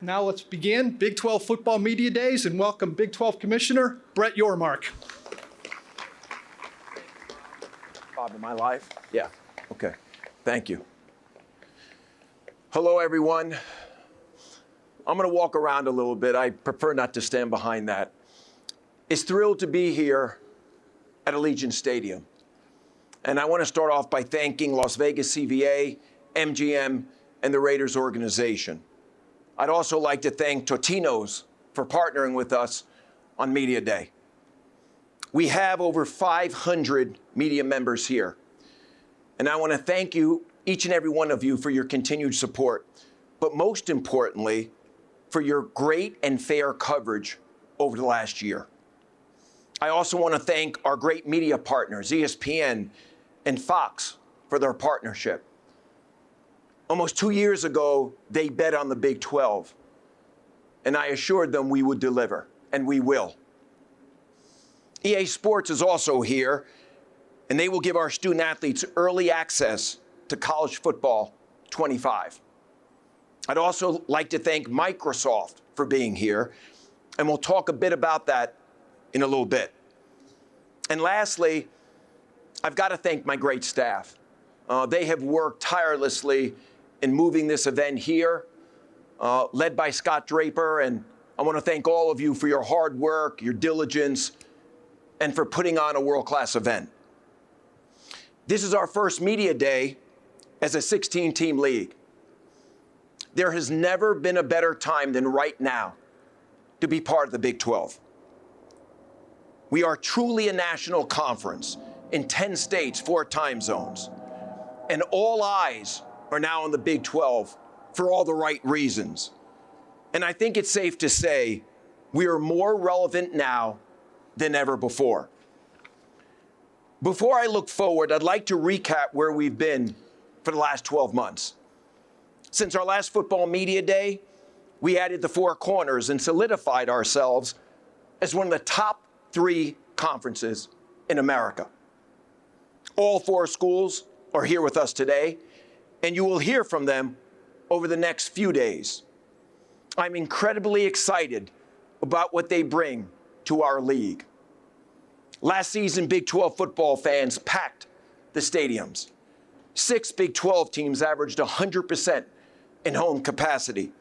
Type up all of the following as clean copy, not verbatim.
Now let's begin Big 12 Football Media Days and welcome Big 12 Commissioner Brett Yormark. Bob, am I live? Yeah, okay. Thank you. Hello, everyone. I'm going to walk around a little bit. I prefer not to stand behind that. It's thrilled to be here at Allegiant Stadium. And I want to start off by thanking Las Vegas CVA, MGM, and the Raiders organization. I'd also like to thank Totino's for partnering with us on Media Day. We have over 500 media members here. And I want to thank you, each and every one of you, for your continued support. But most importantly, for your great and fair coverage over the last year. I also want to thank our great media partners, ESPN and Fox, for their partnership. Almost 2 years ago, they bet on the Big 12, and I assured them we would deliver, and we will. EA Sports is also here, and they will give our student athletes early access to college football 25. I'd also like to thank Microsoft for being here, and we'll talk a bit about that in a little bit. And lastly, I've got to thank my great staff. They have worked tirelessly in moving this event here, led by Scott Draper. And I want to thank all of you for your hard work, your diligence, and for putting on a world-class event. This is our first media day as a 16-team league. There has never been a better time than right now to be part of the Big 12. We are truly a national conference in 10 states, 4 time zones. And all eyes are now on the Big 12 for all the right reasons. And I think it's safe to say we are more relevant now than ever before. Before I look forward, I'd like to recap where we've been for the last 12 months. Since our last football media day, we added the 4 corners and solidified ourselves as one of the top 3 conferences in America. All 4 schools are here with us today, and you will hear from them over the next few days. I'm incredibly excited about what they bring to our league. Last season, Big 12 football fans packed the stadiums. 6 Big 12 teams averaged 100% in home capacity.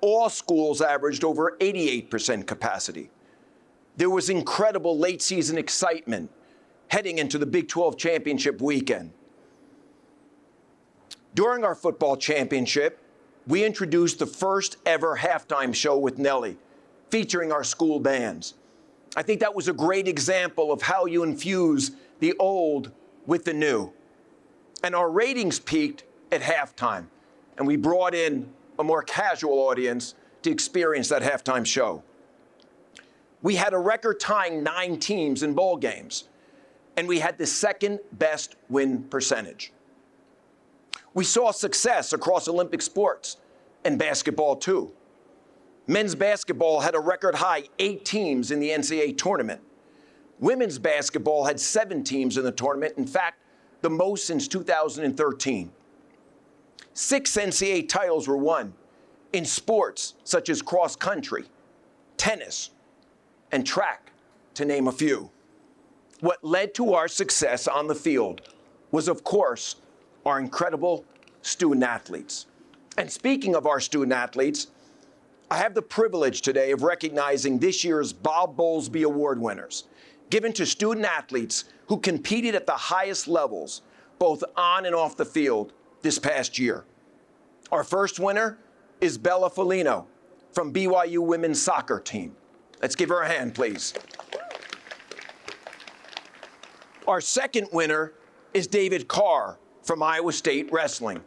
All schools averaged over 88% capacity. There was incredible late season excitement heading into the Big 12 championship weekend. During our football championship, we introduced the first ever halftime show with Nelly, featuring our school bands. I think that was a great example of how you infuse the old with the new. And our ratings peaked at halftime, and we brought in a more casual audience to experience that halftime show. We had a record-tying 9 teams in bowl games, and we had the second best win percentage. We saw success across Olympic sports and basketball too. Men's basketball had a record high 8 teams in the NCAA tournament. Women's basketball had 7 teams in the tournament, in fact, the most since 2013. 6 NCAA titles were won in sports such as cross country, tennis, and track, to name a few. What led to our success on the field was, of course, our incredible student athletes. And speaking of our student athletes, I have the privilege today of recognizing this year's Bob Bowlesby Award winners, given to student athletes who competed at the highest levels, both on and off the field, this past year. Our first winner is Bella Folino from BYU women's soccer team. Let's give her a hand, please. Our second winner is David Carr from Iowa State Wrestling.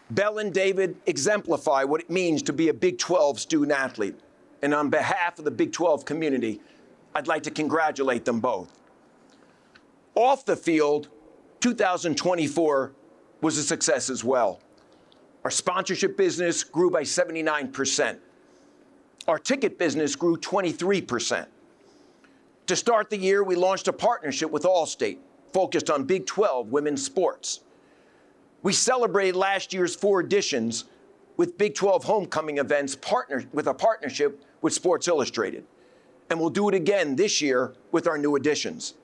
Bell and David exemplify what it means to be a Big 12 student athlete. And on behalf of the Big 12 community, I'd like to congratulate them both. Off the field, 2024 was a success as well. Our sponsorship business grew by 79%. Our ticket business grew 23%. To start the year, we launched a partnership with Allstate, focused on Big 12 women's sports. We celebrated last year's 4 editions with Big 12 homecoming events with a partnership with Sports Illustrated. And we'll do it again this year with our new additions.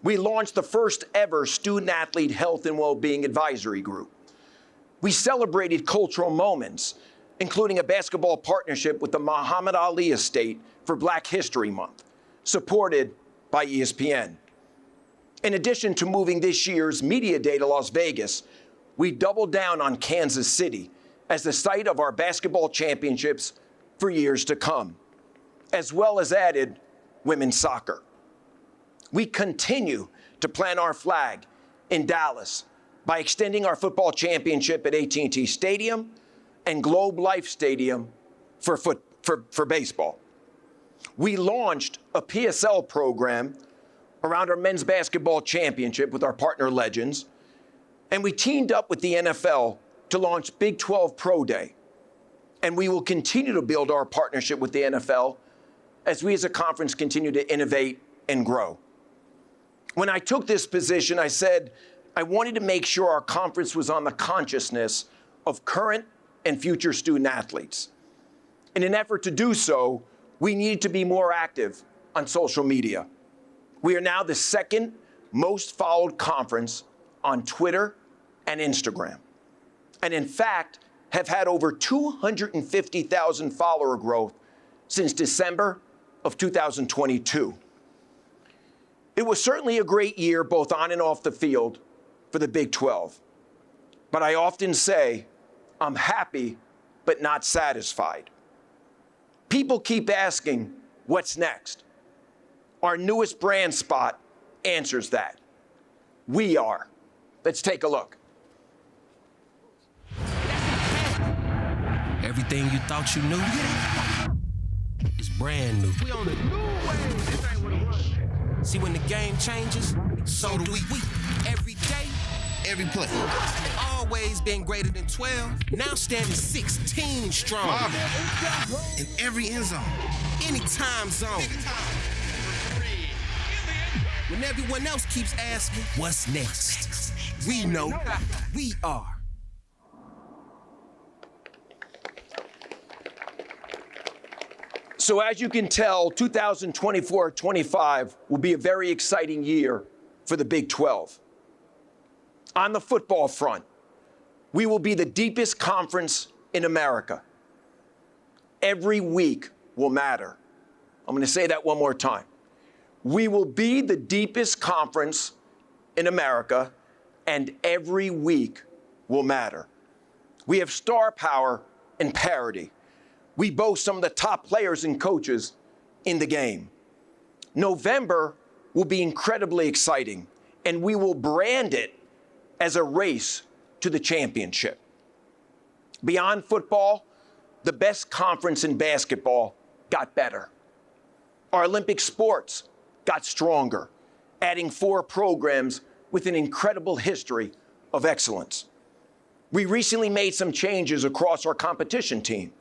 We launched the first ever student-athlete health and well-being advisory group. We celebrated cultural moments, including a basketball partnership with the Muhammad Ali Estate for Black History Month, supported by ESPN. In addition to moving this year's Media Day to Las Vegas, we doubled down on Kansas City as the site of our basketball championships for years to come, as well as added women's soccer. We continue to plant our flag in Dallas by extending our football championship at AT&T Stadium and Globe Life Stadium for baseball. We launched a PSL program around our men's basketball championship with our partner Legends, and we teamed up with the NFL to launch Big 12 Pro Day. And we will continue to build our partnership with the NFL as we as a conference continue to innovate and grow. When I took this position, I said I wanted to make sure our conference was on the consciousness of current and future student athletes. In an effort to do so, we needed to be more active on social media. We are now the second most followed conference on Twitter and Instagram, and in fact, have had over 250,000 follower growth since December of 2022. It was certainly a great year, both on and off the field, for the Big 12. But I often say, I'm happy, but not satisfied. People keep asking, what's next? Our newest brand spot answers that. We are. Let's take a look. Everything you thought you knew is brand new. We on the new wave. This ain't what it was. See, when the game changes, so do we. Every day, every play. Always been greater than 12. Now standing 16 strong. In every end zone, any time zone. When everyone else keeps asking, what's next? We know we are. So as you can tell, 2024-25 will be a very exciting year for the Big 12. On the football front, we will be the deepest conference in America. Every week will matter. I'm going to say that one more time. We will be the deepest conference in America, and every week will matter. We have star power and parity. We boast some of the top players and coaches in the game. November will be incredibly exciting, and we will brand it as a race to the championship. Beyond football, the best conference in basketball got better. Our Olympic sports got stronger, adding 4 programs with an incredible history of excellence. We recently made some changes across our competition team.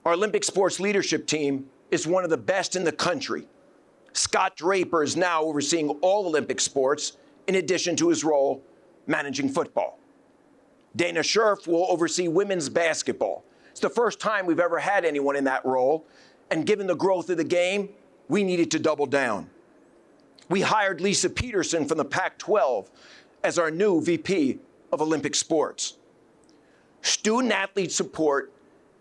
Our Olympic sports leadership team is one of the best in the country. Scott Draper is now overseeing all Olympic sports, in addition to his role managing football. Dana Scherf will oversee women's basketball. It's the first time we've ever had anyone in that role, and given the growth of the game, we needed to double down. We hired Lisa Peterson from the Pac-12 as our new VP of Olympic sports. Student-athlete support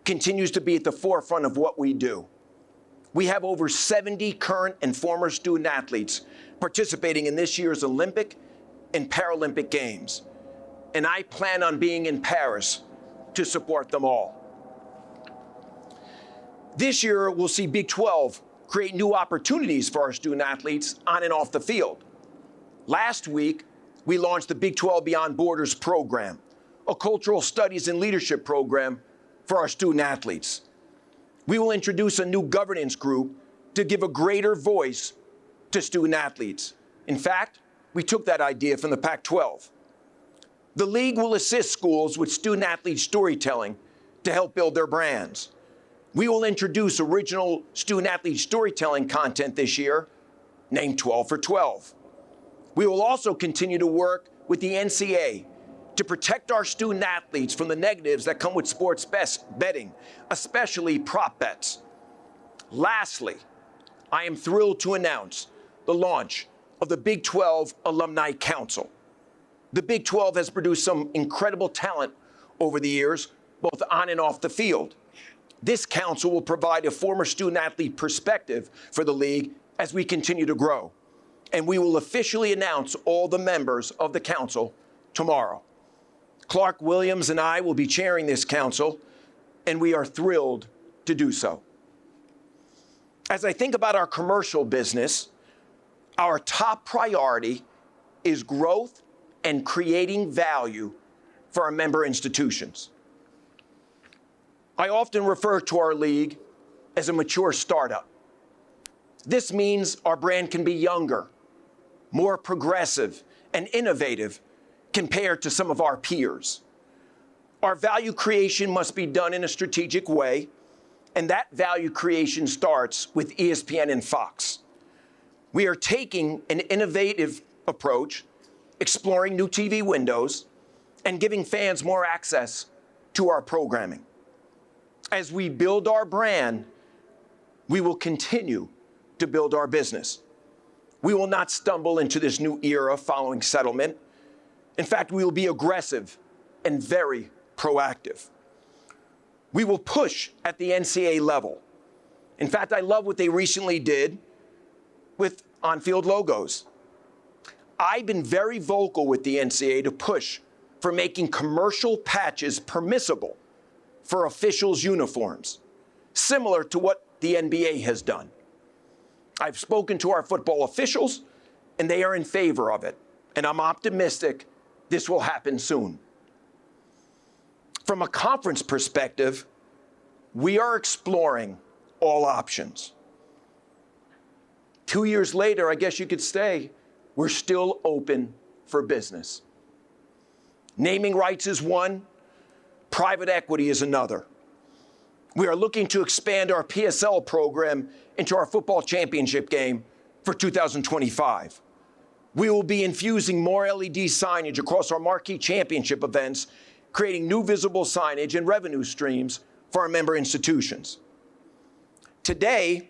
continues to be at the forefront of what we do. We have over 70 current and former student athletes participating in this year's Olympic and Paralympic Games, and I plan on being in Paris to support them all. This year, we'll see Big 12 create new opportunities for our student athletes on and off the field. Last week, we launched the Big 12 Beyond Borders program, a cultural studies and leadership program for our student athletes. We will introduce a new governance group to give a greater voice to student athletes. In fact, we took that idea from the Pac-12. The league will assist schools with student athlete storytelling to help build their brands. We will introduce original student athlete storytelling content this year, named 12 for 12. We will also continue to work with the NCAA to protect our student athletes from the negatives that come with sports betting, especially prop bets. Lastly, I am thrilled to announce the launch of the Big 12 Alumni Council. The Big 12 has produced some incredible talent over the years, both on and off the field. This council will provide a former student-athlete perspective for the league as we continue to grow. And we will officially announce all the members of the council tomorrow. Clark Williams and I will be chairing this council, and we are thrilled to do so. As I think about our commercial business, our top priority is growth and creating value for our member institutions. I often refer to our league as a mature startup. This means our brand can be younger, more progressive, and innovative compared to some of our peers. Our value creation must be done in a strategic way, and that value creation starts with ESPN and Fox. We are taking an innovative approach, exploring new TV windows, and giving fans more access to our programming. As we build our brand, we will continue to build our business. We will not stumble into this new era following settlement. In fact, we will be aggressive and very proactive. We will push at the NCAA level. In fact, I love what they recently did with on-field logos. I've been very vocal with the NCAA to push for making commercial patches permissible for officials' uniforms, similar to what the NBA has done. I've spoken to our football officials, and they are in favor of it, and I'm optimistic this will happen soon. From a conference perspective, we are exploring all options. 2 years later, I guess you could say, we're still open for business. Naming rights is one, private equity is another. We are looking to expand our PSL program into our football championship game for 2025. We will be infusing more LED signage across our marquee championship events, creating new visible signage and revenue streams for our member institutions. Today,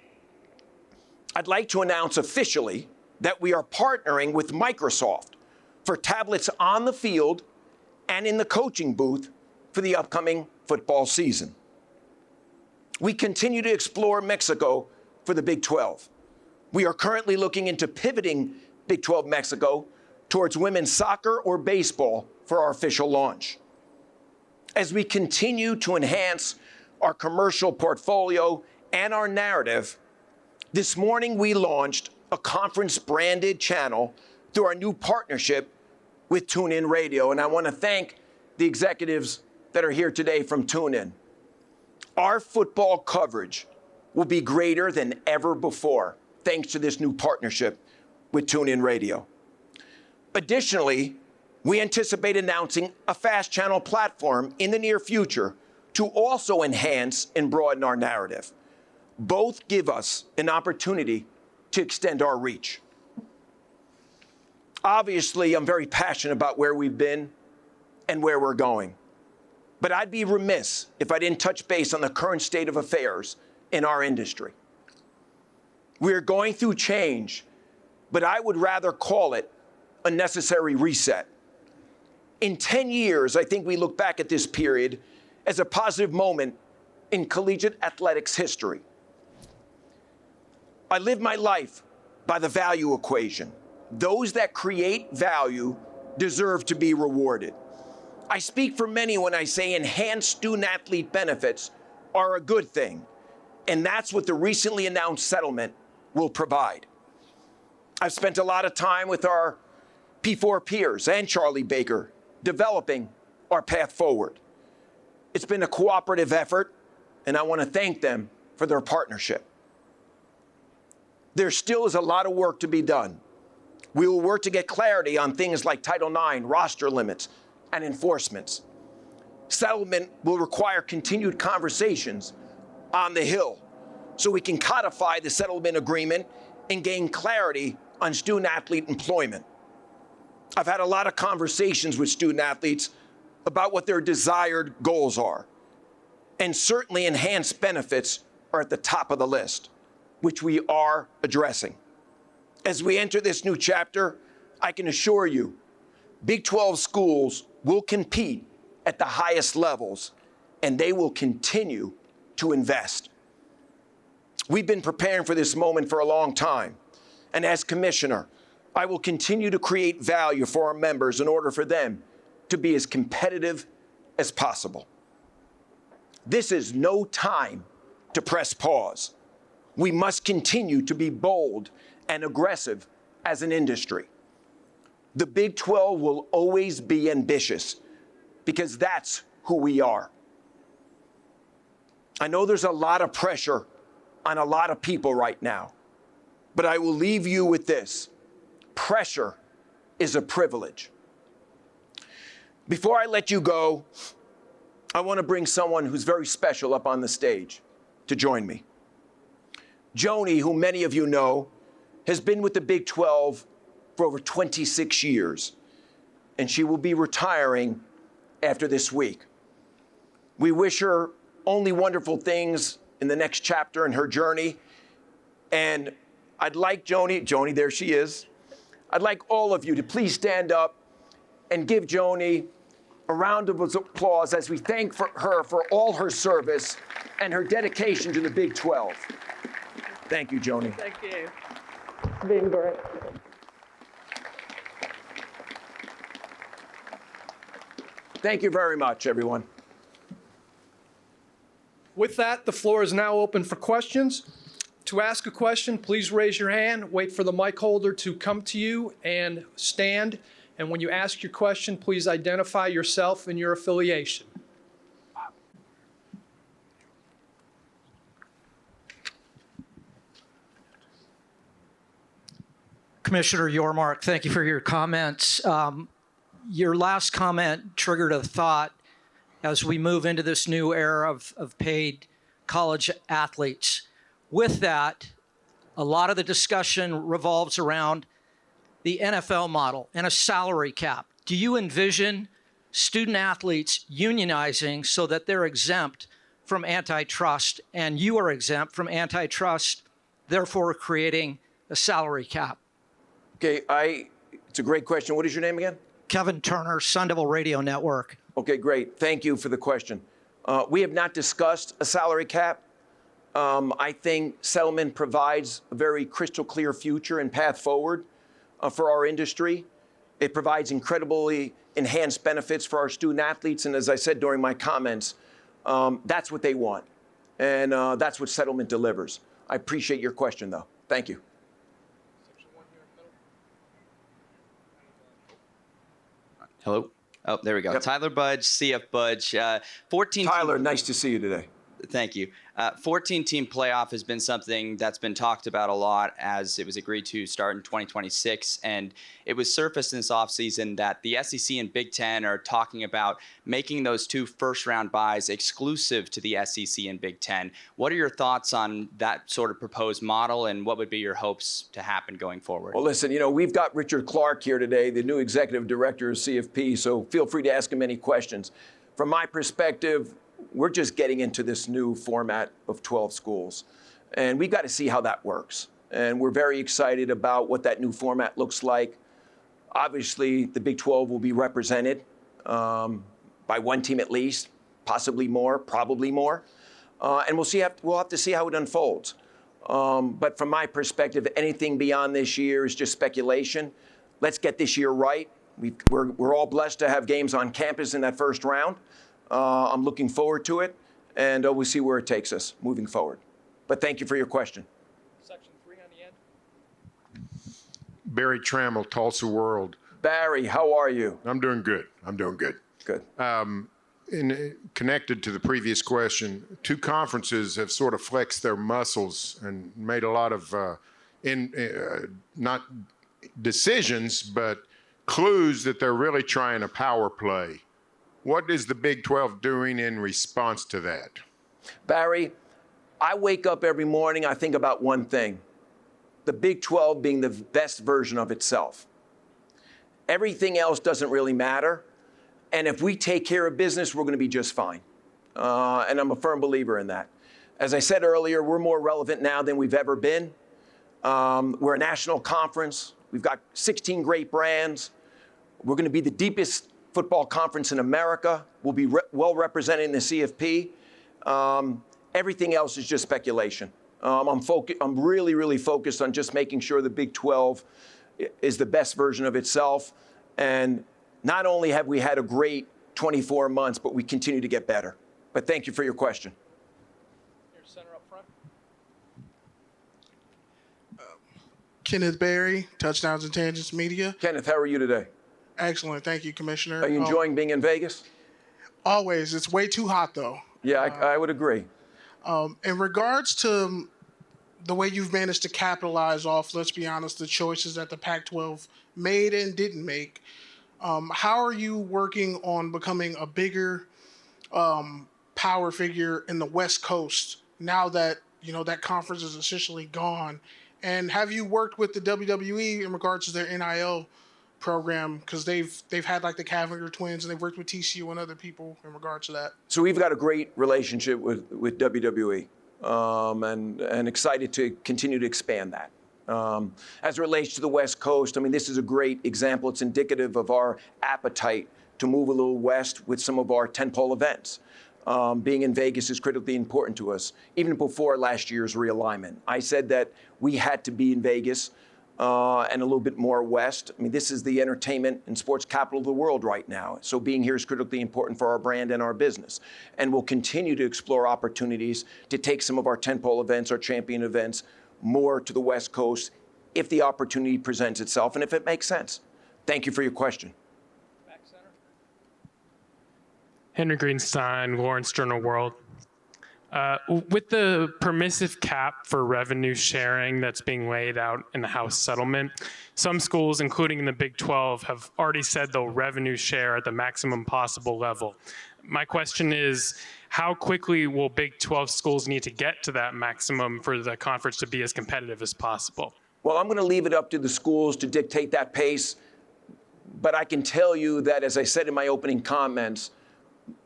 I'd like to announce officially that we are partnering with Microsoft for tablets on the field and in the coaching booth for the upcoming football season. We continue to explore Mexico for the Big 12. We are currently looking into pivoting Big 12 Mexico towards women's soccer or baseball for our official launch. As we continue to enhance our commercial portfolio and our narrative, this morning we launched a conference-branded channel through our new partnership with TuneIn Radio, and I want to thank the executives that are here today from TuneIn. Our football coverage will be greater than ever before, thanks to this new partnership with TuneIn Radio. Additionally, we anticipate announcing a fast channel platform in the near future to also enhance and broaden our narrative. Both give us an opportunity to extend our reach. Obviously, I'm very passionate about where we've been and where we're going. But I'd be remiss if I didn't touch base on the current state of affairs in our industry. We're going through change, but I would rather call it a necessary reset. In 10 years, I think we look back at this period as a positive moment in collegiate athletics history. I live my life by the value equation. Those that create value deserve to be rewarded. I speak for many when I say enhanced student-athlete benefits are a good thing, and that's what the recently announced settlement will provide. I've spent a lot of time with our P4 peers and Charlie Baker developing our path forward. It's been a cooperative effort, and I want to thank them for their partnership. There still is a lot of work to be done. We will work to get clarity on things like Title IX, roster limits, and enforcements. Settlement will require continued conversations on the Hill so we can codify the settlement agreement and gain clarity on student-athlete employment. I've had a lot of conversations with student-athletes about what their desired goals are. And certainly enhanced benefits are at the top of the list, which we are addressing. As we enter this new chapter, I can assure you, Big 12 schools will compete at the highest levels, and they will continue to invest. We've been preparing for this moment for a long time, and as commissioner, I will continue to create value for our members in order for them to be as competitive as possible. This is no time to press pause. We must continue to be bold and aggressive as an industry. The Big 12 will always be ambitious because that's who we are. I know there's a lot of pressure on a lot of people right now, but I will leave you with this. Pressure is a privilege. Before I let you go, I want to bring someone who's very special up on the stage to join me. Joanie, who many of you know, has been with the Big 12 for over 26 years, and she will be retiring after this week. We wish her only wonderful things in the next chapter in her journey, and I'd like Joanie, there she is, I'd like all of you to please stand up and give Joanie a round of applause as we thank her for all her service and her dedication to the Big 12. Thank you, Joanie. Thank you. Been great. Thank you very much, everyone. With that, the floor is now open for questions. To ask a question, please raise your hand, wait for the mic holder to come to you, and stand. And when you ask your question, please identify yourself and your affiliation. Commissioner Yormark, thank you for your comments. Your last comment triggered a thought as we move into this new era of paid college athletes. With that, a lot of the discussion revolves around the NFL model and a salary cap. Do you envision student athletes unionizing so that they're exempt from antitrust and you are exempt from antitrust, therefore creating a salary cap? Okay, it's a great question. What is your name again? Kevin Turner, Sun Devil Radio Network. Okay, great. Thank you for the question. We have not discussed a salary cap. I think settlement provides a very crystal clear future and path forward for our industry. It provides incredibly enhanced benefits for our student athletes. And as I said during my comments, that's what they want. And that's what settlement delivers. I appreciate your question, though. Thank you. Hello? Oh, there we go. Yep. Tyler Budge, CF Budge. 14. Tyler, nice to see you today. Thank you. 14-team playoff has been something that's been talked about a lot as it was agreed to start in 2026. And it was surfaced in this offseason that the SEC and Big Ten are talking about making those two first-round buys exclusive to the SEC and Big Ten. What are your thoughts on that sort of proposed model, and what would be your hopes to happen going forward? Well, listen, we've got Richard Clark here today, the new executive director of CFP, so feel free to ask him any questions. From my perspective, we're just getting into this new format of 12 schools, and we've got to see how that works. And we're very excited about what that new format looks like. Obviously, the Big 12 will be represented by one team at least, possibly more, probably more. And we'll have to see how it unfolds. But from my perspective, anything beyond this year is just speculation. Let's get this year right. We're all blessed to have games on campus in that first round. I'm looking forward to it, and we'll see where it takes us moving forward. But thank you for your question. Section 3 on the end. Barry Trammell, Tulsa World. Barry, how are you? I'm doing good. Good. Connected to the previous question, two conferences have sort of flexed their muscles and made a lot of not decisions, but clues that they're really trying a power play. What is the Big 12 doing in response to that? Barry, I wake up every morning, I think about one thing, the Big 12 being the best version of itself. Everything else doesn't really matter. And if we take care of business, we're going to be just fine. And I'm a firm believer in that. As I said earlier, we're more relevant now than we've ever been. We're a national conference. We've got 16 great brands. We're going to be the deepest football conference in America. We'll be well represented in the CFP. Everything else is just speculation. I'm really, really focused on just making sure the Big 12 is the best version of itself. And not only have we had a great 24 months, but we continue to get better. But thank you for your question. Here, center up front. Kenneth Berry, Touchdowns and Tangents Media. Kenneth, how are you today? Excellent. Thank you, Commissioner. Are you enjoying being in Vegas? Always. It's way too hot, though. Yeah, I would agree. In regards to the way you've managed to capitalize off, let's be honest, the choices that the Pac-12 made and didn't make, how are you working on becoming a bigger power figure in the West Coast now that, that conference is essentially gone? And have you worked with the WWE in regards to their NIL program? Because they've had like the Cavalier twins, and they've worked with TCU and other people in regards to that. So we've got a great relationship with WWE, and excited to continue to expand that. As it relates to the West Coast, I mean, this is a great example. It's indicative of our appetite to move a little west with some of our tentpole events. Being in Vegas is critically important to us. Even before last year's realignment, I said that we had to be in Vegas and a little bit more west. I mean, this is the entertainment and sports capital of the world right now. So being here is critically important for our brand and our business. And we'll continue to explore opportunities to take some of our tentpole events, our champion events, more to the West Coast if the opportunity presents itself and if it makes sense. Thank you for your question. Back center. Henry Greenstein, Lawrence Journal World. With the permissive cap for revenue sharing that's being laid out in the House settlement, some schools, including in the Big 12, have already said they'll revenue share at the maximum possible level. My question is, how quickly will Big 12 schools need to get to that maximum for the conference to be as competitive as possible? Well, I'm going to leave it up to the schools to dictate that pace. But I can tell you that, as I said in my opening comments,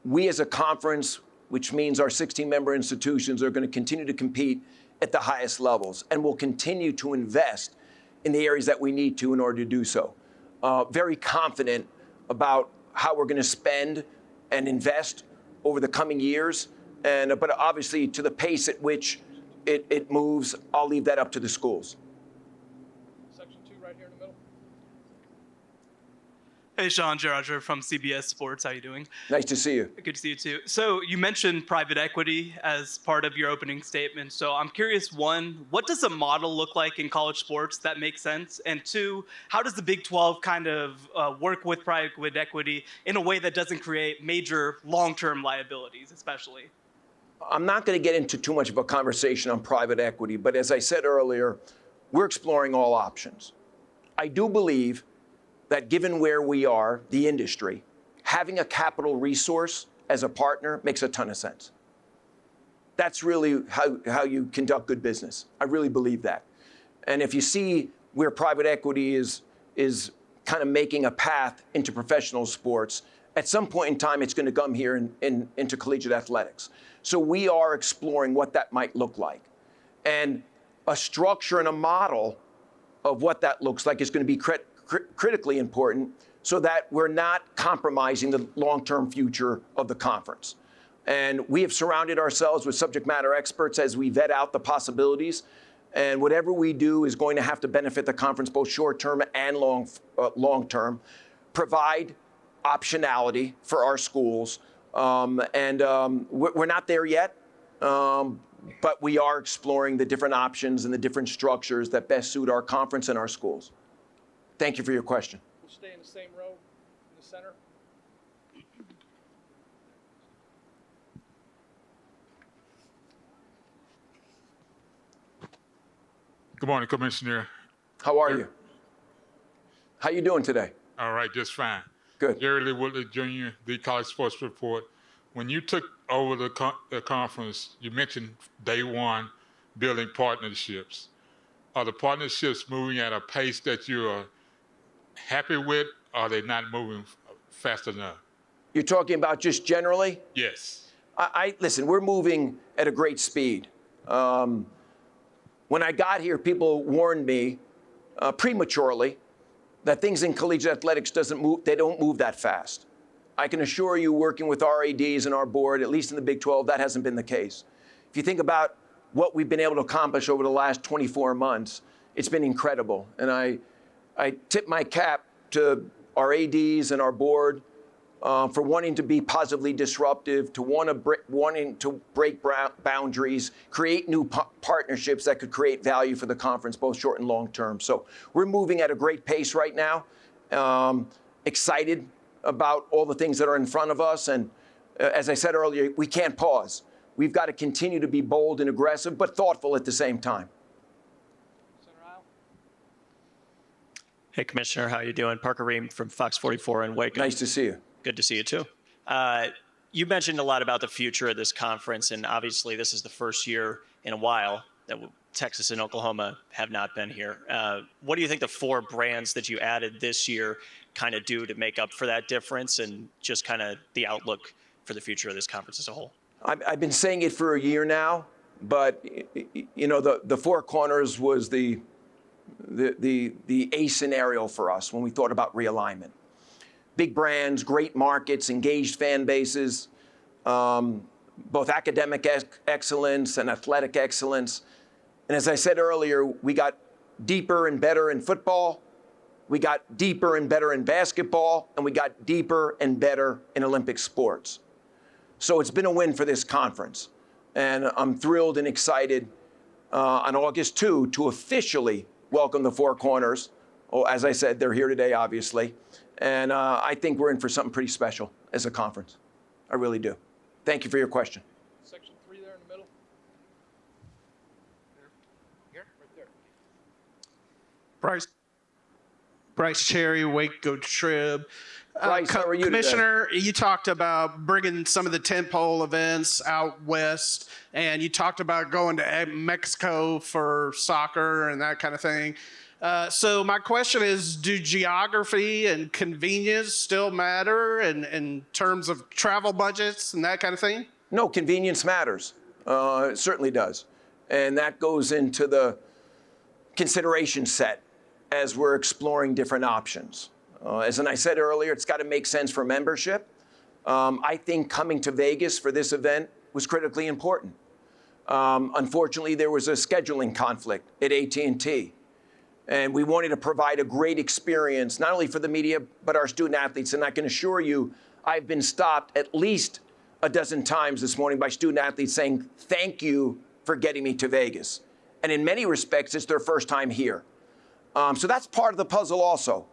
we as a conference, which means our 16-member institutions, are going to continue to compete at the highest levels, and will continue to invest in the areas that we need to in order to do so. Very confident about how we're going to spend and invest over the coming years, but obviously to the pace at which it moves, I'll leave that up to the schools. Section 2 right here in the middle. Hey, Sean Gerarger from CBS Sports. How you doing? Nice to see you. Good to see you too. So you mentioned private equity as part of your opening statement. So I'm curious, one, what does a model look like in college sports that makes sense? And two, how does the Big 12 kind of work with private equity in a way that doesn't create major long-term liabilities, especially? I'm not going to get into too much of a conversation on private equity, but as I said earlier, we're exploring all options. I do believe that given where we are, the industry, having a capital resource as a partner makes a ton of sense. That's really how you conduct good business. I really believe that. And if you see where private equity is kind of making a path into professional sports, at some point in time, it's going to come here into collegiate athletics. So we are exploring what that might look like. And a structure and a model of what that looks like is going to be critically important so that we're not compromising the long-term future of the conference. And we have surrounded ourselves with subject matter experts as we vet out the possibilities. And whatever we do is going to have to benefit the conference both short-term and long-term, provide optionality for our schools. We're not there yet, but we are exploring the different options and the different structures that best suit our conference and our schools. Thank you for your question. We'll stay in the same row in the center. Good morning, Commissioner. How are you? How you doing today? All right, just fine. Good. Jerry Lee Woodley Jr., the College Sports Report. When you took over the conference, you mentioned day one, building partnerships. Are the partnerships moving at a pace that you are happy with, or are they not moving fast enough? You're talking about just generally? Yes. Listen, we're moving at a great speed. When I got here, people warned me prematurely that things in collegiate athletics they don't move that fast. I can assure you, working with our ADs and our board, at least in the Big 12, that hasn't been the case. If you think about what we've been able to accomplish over the last 24 months, it's been incredible. And I tip my cap to our ADs and our board for wanting to be positively disruptive, to wanting to break boundaries, create new partnerships that could create value for the conference, both short and long term. So we're moving at a great pace right now. Excited about all the things that are in front of us. And as I said earlier, we can't pause. We've got to continue to be bold and aggressive, but thoughtful at the same time. Hey, Commissioner, how you doing? Parker Ream from Fox 44 in Waco. Nice to see you. Good to see you, too. You mentioned a lot about the future of this conference, and obviously this is the first year in a while that Texas and Oklahoma have not been here. What do you think the 4 brands that you added this year kind of do to make up for that difference, and just kind of the outlook for the future of this conference as a whole? I've been saying it for a year now, but you know, the Four Corners was the A scenario for us when we thought about realignment. Big brands, great markets, engaged fan bases, both academic excellence and athletic excellence. And as I said earlier, we got deeper and better in football, we got deeper and better in basketball, and we got deeper and better in Olympic sports. So it's been a win for this conference. And I'm thrilled and excited on August 2 to officially welcome the Four Corners. Oh, as I said, they're here today, obviously. And I think we're in for something pretty special as a conference. I really do. Thank you for your question. Section 3 there in the middle. Here? Right there. Bryce Cherry, Waco Trib. Bryce, how are you Commissioner, you talked about bringing some of the tentpole events out west, and you talked about going to Mexico for soccer and that kind of thing. So my question is, do geography and convenience still matter in terms of travel budgets and that kind of thing? No, convenience matters. It certainly does. And that goes into the consideration set as we're exploring different options. As I said earlier, it's got to make sense for membership. I think coming to Vegas for this event was critically important. Unfortunately, there was a scheduling conflict at AT&T. And we wanted to provide a great experience, not only for the media, but our student athletes. And I can assure you, I've been stopped at least a dozen times this morning by student athletes saying, thank you for getting me to Vegas. And in many respects, it's their first time here. So that's part of the puzzle also.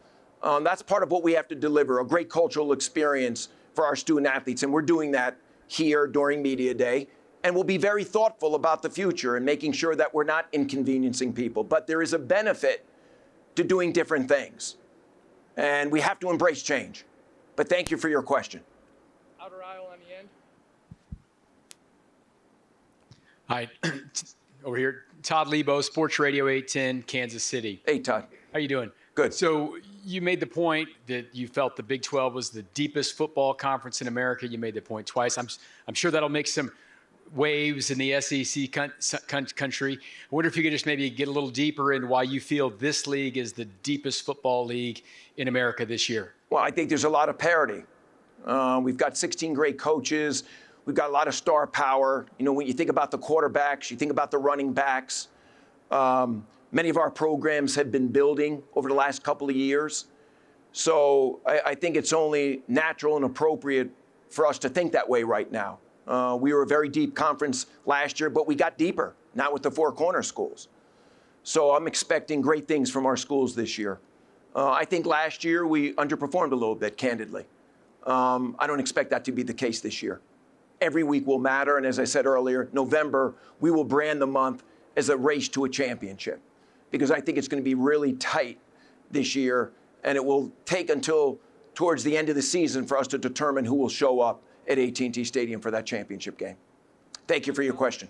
That's part of what we have to deliver, a great cultural experience for our student athletes. And we're doing that here during Media Day. And we'll be very thoughtful about the future and making sure that we're not inconveniencing people. But there is a benefit to doing different things. And we have to embrace change. But thank you for your question. Outer aisle on the end. Hi, over here, Todd Lebo, Sports Radio 810, Kansas City. Hey, Todd. How you doing? Good. So you made the point that you felt the Big 12 was the deepest football conference in America. You made the point twice. I'm sure that'll make some waves in the SEC country. I wonder if you could just maybe get a little deeper in why you feel this league is the deepest football league in America this year. Well, I think there's a lot of parity. We've got 16 great coaches. We've got a lot of star power. You know, when you think about the quarterbacks, you think about the running backs. Many of our programs have been building over the last couple of years. So I think it's only natural and appropriate for us to think that way right now. We were a very deep conference last year, but we got deeper, now with the Four Corner schools. So I'm expecting great things from our schools this year. I think last year we underperformed a little bit, candidly. I don't expect that to be the case this year. Every week will matter, and as I said earlier, November, we will brand the month as a race to a championship, because I think it's going to be really tight this year, and it will take until towards the end of the season for us to determine who will show up at AT&T Stadium for that championship game. Thank you for your question.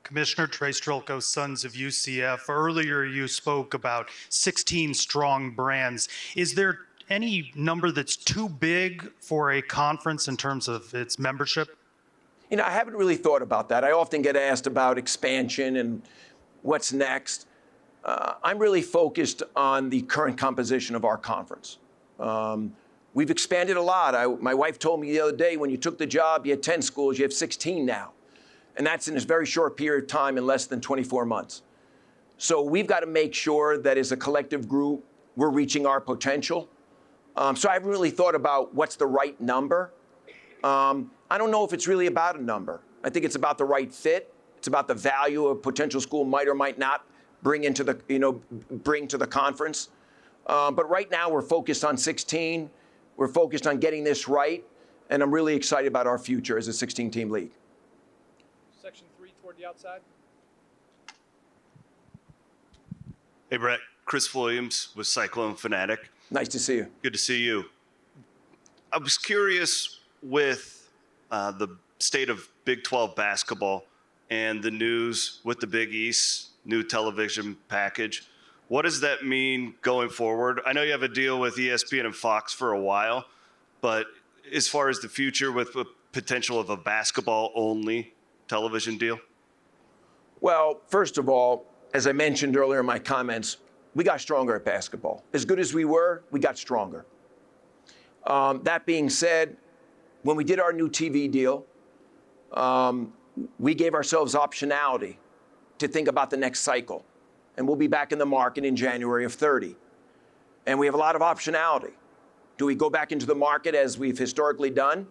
Commissioner Trey Strelko, Sons of UCF. Earlier you spoke about 16 strong brands. Is there any number that's too big for a conference in terms of its membership? You know, I haven't really thought about that. I often get asked about expansion and what's next. I'm really focused on the current composition of our conference. We've expanded a lot. My wife told me the other day, when you took the job, you had 10 schools, you have 16 now. And that's in a very short period of time, in less than 24 months. So we've got to make sure that as a collective group, we're reaching our potential. So I haven't really thought about what's the right number. I don't know if it's really about a number. I think it's about the right fit. It's about the value a potential school might or might not bring to the conference. But right now we're focused on 16. We're focused on getting this right, and I'm really excited about our future as a 16-team league. Section 3 toward the outside. Hey, Brett. Chris Williams with Cyclone Fanatic. Nice to see you. Good to see you. I was curious with the state of Big 12 basketball and the news with the Big East new television package. What does that mean going forward? I know you have a deal with ESPN and Fox for a while, but as far as the future with the potential of a basketball-only television deal? Well, first of all, as I mentioned earlier in my comments, we got stronger at basketball. As good as we were, we got stronger. That being said, when we did our new TV deal, we gave ourselves optionality to think about the next cycle. And we'll be back in the market in January of 30. And we have a lot of optionality. Do we go back into the market as we've historically done?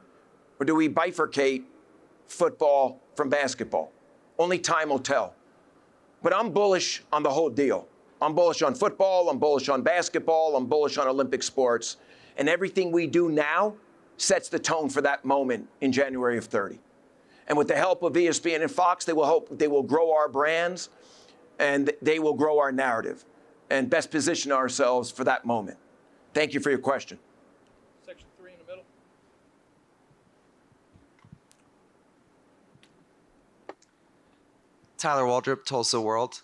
Or do we bifurcate football from basketball? Only time will tell. But I'm bullish on the whole deal. I'm bullish on football, I'm bullish on basketball, I'm bullish on Olympic sports. And everything we do now sets the tone for that moment in January of 30. And with the help of ESPN and Fox, they will grow our brands, and they will grow our narrative and best position ourselves for that moment. Thank you for your question. Section 3 in the middle. Tyler Waldrop, Tulsa World.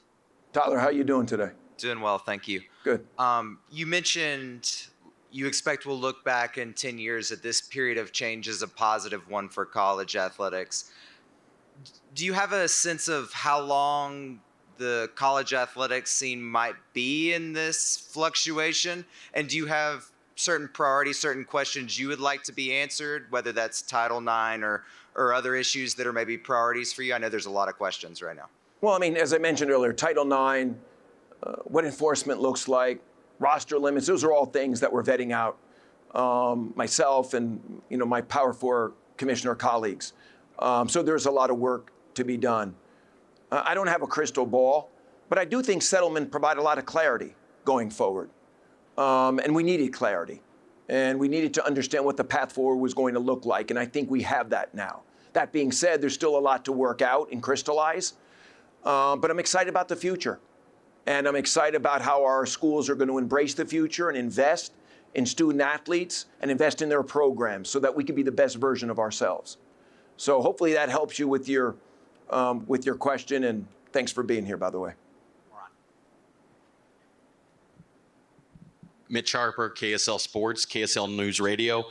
Tyler, how you doing today? Doing well, thank you. Good. You mentioned you expect we'll look back in 10 years at this period of change as a positive one for college athletics. Do you have a sense of how long the college athletics scene might be in this fluctuation? And do you have certain priorities, certain questions you would like to be answered, whether that's Title IX or other issues that are maybe priorities for you? I know there's a lot of questions right now. Well, I mean, as I mentioned earlier, Title IX, what enforcement looks like, roster limits, those are all things that we're vetting out, myself and my Power 4 commissioner colleagues. So there's a lot of work to be done. I don't have a crystal ball, but I do think settlement provide a lot of clarity going forward. And we needed clarity. And we needed to understand what the path forward was going to look like. And I think we have that now. That being said, there's still a lot to work out and crystallize. But I'm excited about the future. And I'm excited about how our schools are going to embrace the future and invest in student athletes and invest in their programs so that we can be the best version of ourselves. So hopefully that helps you with your question, and thanks for being here, by the way. Mitch Harper, KSL Sports, KSL News Radio.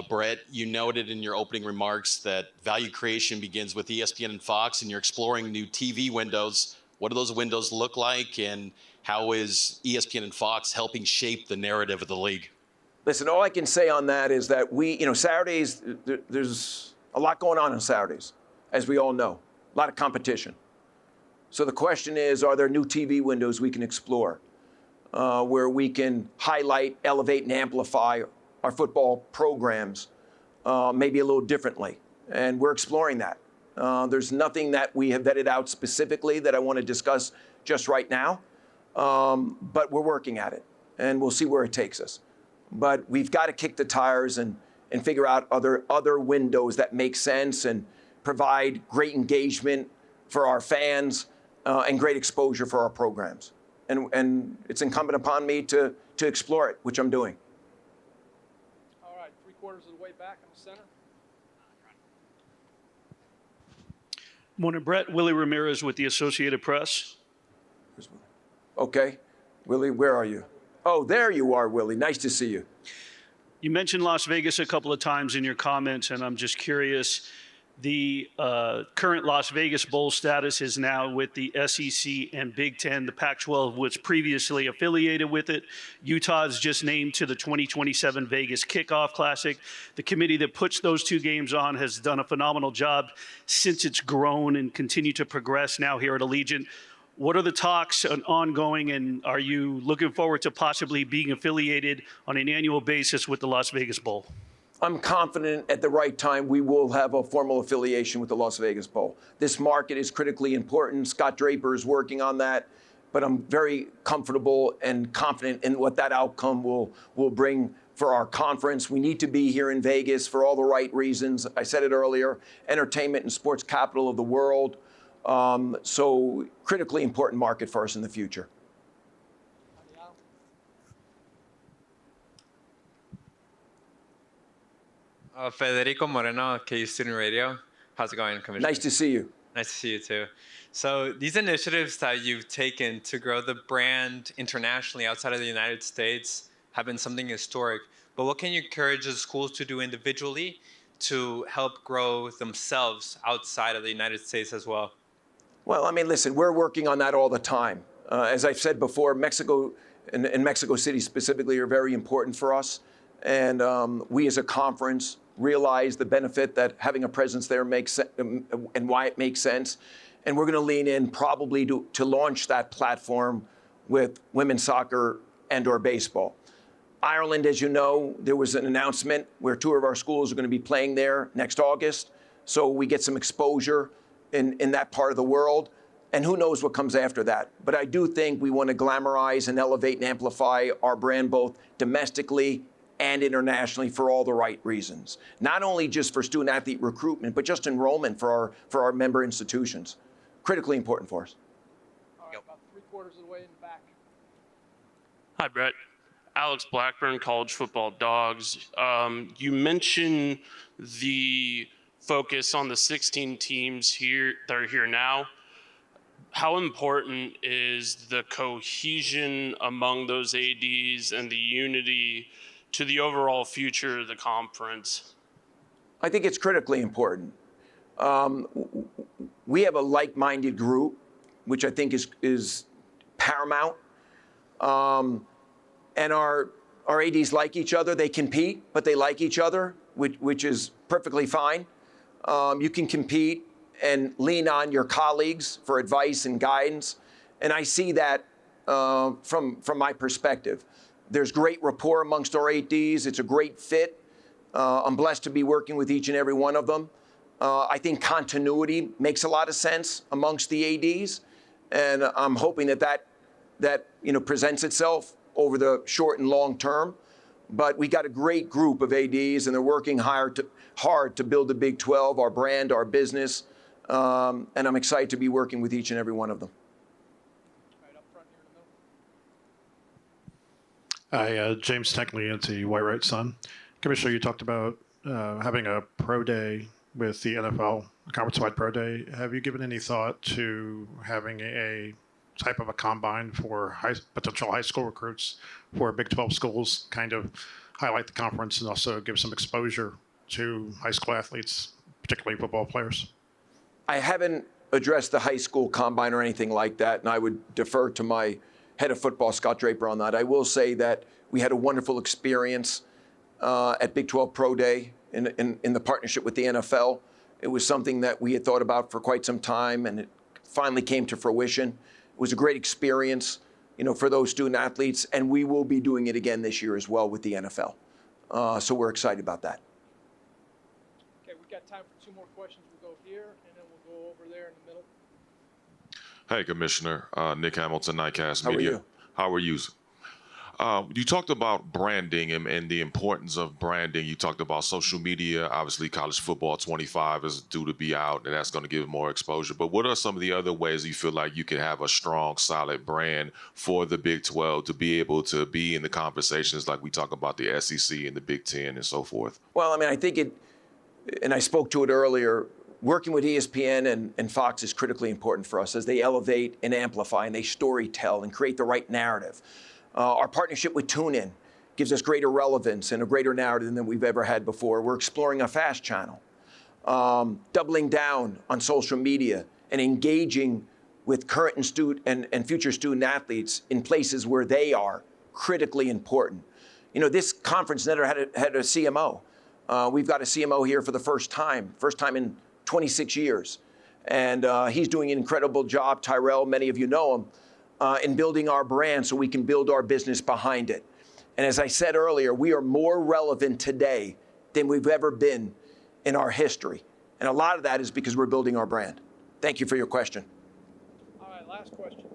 Brett, you noted in your opening remarks that value creation begins with ESPN and Fox, and you're exploring new TV windows. What do those windows look like, and how is ESPN and Fox helping shape the narrative of the league? Listen, all I can say on that is that Saturdays, there's a lot going on Saturdays, as we all know, a lot of competition. So the question is, are there new TV windows we can explore where we can highlight, elevate, and amplify our football programs maybe a little differently? And we're exploring that. There's nothing that we have vetted out specifically that I want to discuss just right now, but we're working at it, and we'll see where it takes us. But we've got to kick the tires and figure out other windows that make sense and provide great engagement for our fans and great exposure for our programs. And it's incumbent upon me to explore it, which I'm doing. All right, 3/4 of the way back in the center. Morning, Brett. Willie Ramirez with the Associated Press. Okay. Willie, where are you? Oh, there you are, Willie. Nice to see you. You mentioned Las Vegas a couple of times in your comments, and I'm just curious. The current Las Vegas Bowl status is now with the SEC and Big Ten. The Pac-12 was previously affiliated with it. Utah is just named to the 2027 Vegas Kickoff Classic. The committee that puts those two games on has done a phenomenal job since it's grown and continued to progress now here at Allegiant. What are the talks ongoing, and are you looking forward to possibly being affiliated on an annual basis with the Las Vegas Bowl? I'm confident at the right time we will have a formal affiliation with the Las Vegas Bowl. This market is critically important. Scott Draper is working on that, but I'm very comfortable and confident in what that outcome will bring for our conference. We need to be here in Vegas for all the right reasons. I said it earlier, entertainment and sports capital of the world. So critically important market for us in the future. Federico Moreno, KU Student Radio. How's it going, Commissioner? Nice to see you. Nice to see you too. So these initiatives that you've taken to grow the brand internationally outside of the United States have been something historic. But what can you encourage the schools to do individually to help grow themselves outside of the United States as well? Well, I mean, listen, we're working on that all the time. As I've said before, Mexico and Mexico City specifically are very important for us. And we as a conference realize the benefit that having a presence there makes and why it makes sense. And we're going to lean in probably to launch that platform with women's soccer and/or baseball. Ireland, as you know, there was an announcement where 2 of our schools are going to be playing there next August. So we get some exposure in that part of the world. And who knows what comes after that. But I do think we want to glamorize and elevate and amplify our brand both domestically and internationally for all the right reasons. Not only just for student athlete recruitment, but just enrollment for our member institutions. Critically important for us. All right, about 3/4 of the way in the back. Hi, Brett. Alex Blackburn, College Football Dogs. You mentioned the focus on the 16 teams here that are here now. How important is the cohesion among those ADs and the unity to the overall future of the conference? I think it's critically important. We have a like-minded group, which I think is paramount. And our ADs like each other. They compete, but they like each other, which is perfectly fine. You can compete and lean on your colleagues for advice and guidance. And I see that from my perspective. There's great rapport amongst our ADs. It's a great fit. I'm blessed to be working with each and every one of them. I think continuity makes a lot of sense amongst the ADs. And I'm hoping that presents itself over the short and long term. But we got a great group of ADs, and they're working hard to build the Big 12, our brand, our business. And I'm excited to be working with each and every one of them. Hi, James Techley, anti-White Right Son. Commissioner, you talked about having a pro day with the NFL, a conference-wide pro day. Have you given any thought to having a type of a combine for potential high school recruits for Big 12 schools, kind of highlight the conference and also give some exposure to high school athletes, particularly football players? I haven't addressed the high school combine or anything like that, and I would defer to my head of football, Scott Draper, on that. I will say that we had a wonderful experience at Big 12 Pro Day in the partnership with the NFL. It was something that we had thought about for quite some time, and it finally came to fruition. It was a great experience, for those student athletes, and we will be doing it again this year as well with the NFL. So we're excited about that. Okay, we've got time for 2 more questions. We'll go here, and then we'll go over there in the middle. Hey, Commissioner. Nick Hamilton, Nightcast How are Media. you? How are you? You talked about branding and the importance of branding. You talked about social media. Obviously, college football 25 is due to be out, and that's going to give more exposure. But what are some of the other ways you feel like you can have a strong, solid brand for the Big 12 to be able to be in the conversations like we talk about the SEC and the Big 10 and so forth? Well, I mean, I think and I spoke to it earlier, working with ESPN and Fox is critically important for us as they elevate and amplify and they story tell and create the right narrative. Our partnership with TuneIn gives us greater relevance and a greater narrative than we've ever had before. We're exploring a FAST channel, doubling down on social media and engaging with current and future student athletes in places where they are critically important. You know, this conference never had a CMO. We've got a CMO here for the first time in 26 years. And he's doing an incredible job, Tyrell, many of you know him, in building our brand so we can build our business behind it. And as I said earlier, we are more relevant today than we've ever been in our history. And a lot of that is because we're building our brand. Thank you for your question. All right, last question.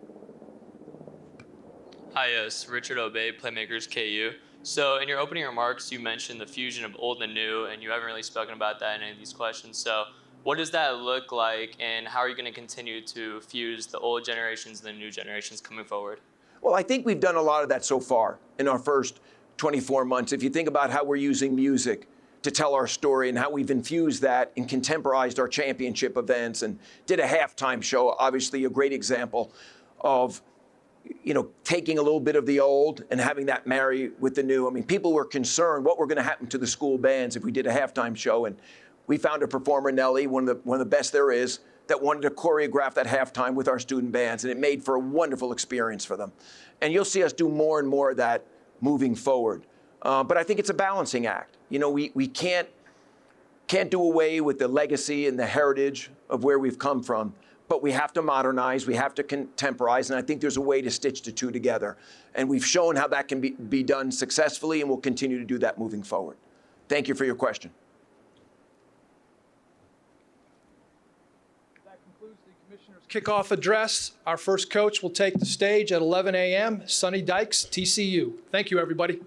Hi, yes, Richard Obey, Playmakers KU. So in your opening remarks, you mentioned the fusion of old and new, and you haven't really spoken about that in any of these questions. So what does that look like, and how are you going to continue to fuse the old generations and the new generations coming forward? Well, I think we've done a lot of that so far in our first 24 months. If you think about how we're using music to tell our story and how we've infused that and contemporized our championship events and did a halftime show, obviously a great example of, you know, taking a little bit of the old and having that marry with the new. I mean, people were concerned what were going to happen to the school bands if we did a halftime show, and we found a performer, Nelly, one of the best there is, that wanted to choreograph that halftime with our student bands, and it made for a wonderful experience for them. And you'll see us do more and more of that moving forward. But I think it's a balancing act. You know, we can't do away with the legacy and the heritage of where we've come from, but we have to modernize, we have to contemporize, and I think there's a way to stitch the two together. And we've shown how that can be done successfully, and we'll continue to do that moving forward. Thank you for your question. Kickoff address. Our first coach will take the stage at 11 a.m. Sonny Dykes, TCU. Thank you, everybody.